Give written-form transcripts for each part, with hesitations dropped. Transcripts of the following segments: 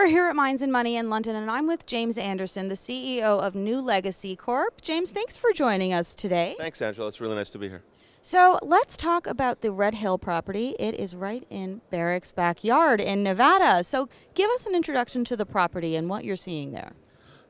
here at Mines and Money in London, and I'm with James Anderson, the CEO of NuLegacy Corp. James, thanks for joining us today. Thanks, Angela. It's really nice to be here. So let's talk about the Red Hill property. It is right in Barrick's backyard in Nevada. So give us an introduction to the property and what you're seeing there.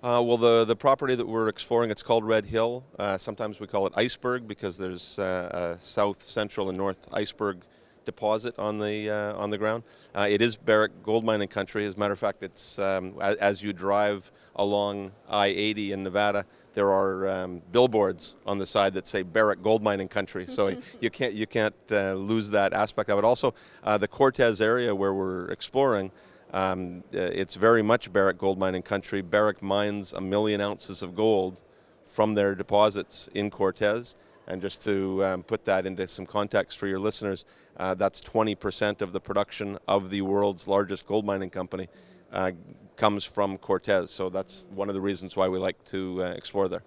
Well, the property that we're exploring, it's called Red Hill. Sometimes we call it Iceberg because there's a south, central, and north Iceberg deposit on the ground. It is Barrick gold mining country. As a matter of fact, it's as you drive along I-80 in Nevada, there are billboards on the side that say Barrick gold mining country. So you can't lose that aspect of it. Also, the Cortez area where we're exploring, it's very much Barrick gold mining country. Barrick mines 1 million ounces of gold from their deposits in Cortez. And just to put that into some context for your listeners, that's 20% of the production of the world's largest gold mining company comes from Cortez. So that's one of the reasons why we like to explore there.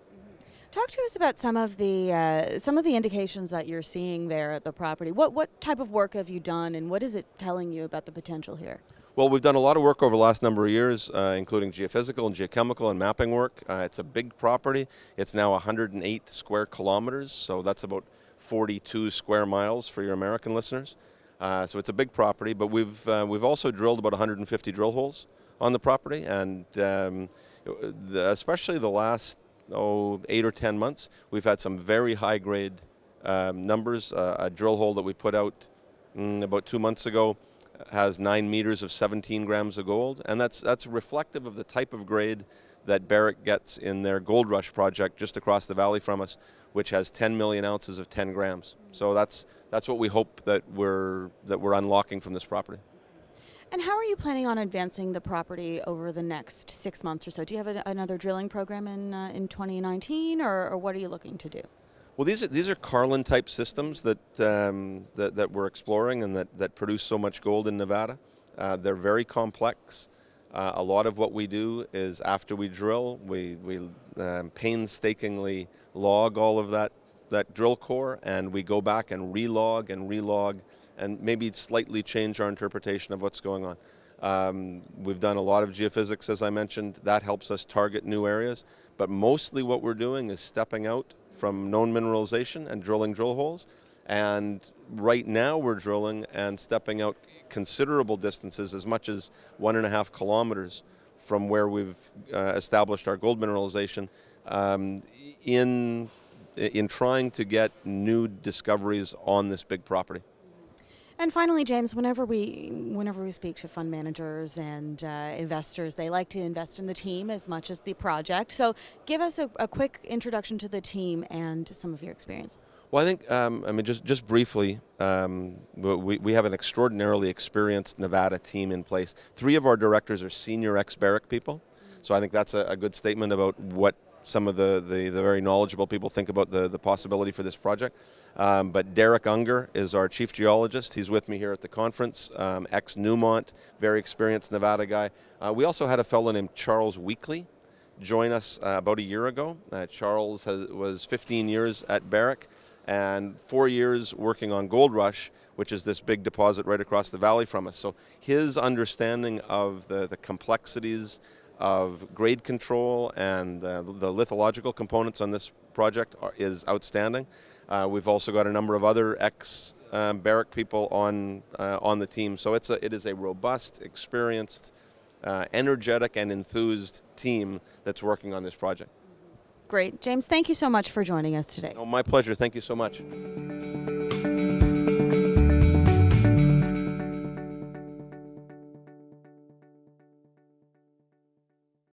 Talk to us about some of the indications that you're seeing there at the property. What type of work have you done, and what is it telling you about the potential here? Well, we've done a lot of work over the last number of years, including geophysical and geochemical and mapping work. It's a big property. It's now 108 square kilometers, so that's about 42 square miles for your American listeners. So it's a big property, but we've also drilled about 150 drill holes on the property, and especially the last 8 or 10 months, we've had some very high-grade numbers. A drill hole that we put out about 2 months ago has 9 meters of 17 grams of gold, and that's reflective of the type of grade that Barrick gets in their Goldrush project just across the valley from us, which has 10 million ounces of 10 grams. So that's what we hope that we're unlocking from this property. And how are you planning on advancing the property over the next 6 months or so? Do you have another drilling program in 2019, or what are you looking to do? Well, these are Carlin-type systems that we're exploring and that produce so much gold in Nevada. They're very complex. A lot of what we do is after we drill, we painstakingly log all of that drill core, and we go back and relog and maybe slightly change our interpretation of what's going on. We've done a lot of geophysics, as I mentioned. That helps us target new areas. But mostly what we're doing is stepping out from known mineralization and drilling drill holes. And right now we're drilling and stepping out considerable distances, as much as 1.5 kilometers from where we've established our gold mineralization, in trying to get new discoveries on this big property. And finally, James, whenever we speak to fund managers and investors, they like to invest in the team as much as the project. So give us a quick introduction to the team and some of your experience. Well, I think, just briefly, we have an extraordinarily experienced Nevada team in place. 3 of our directors are senior ex-Barrick people. So I think that's a good statement about what some of the very knowledgeable people think about the possibility for this project. But Derek Unger is our chief geologist. He's with me here at the conference, ex-Newmont, very experienced Nevada guy. We also had a fellow named Charles Weekly join us about a year ago. Charles was 15 years at Barrick and 4 years working on Goldrush, which is this big deposit right across the valley from us. So his understanding of the complexities of grade control and the lithological components on this project is outstanding. We've also got a number of other ex-Barrick people on the team. So it is a robust, experienced, energetic, and enthused team that's working on this project. Great. James, thank you so much for joining us today. Oh, my pleasure. Thank you so much.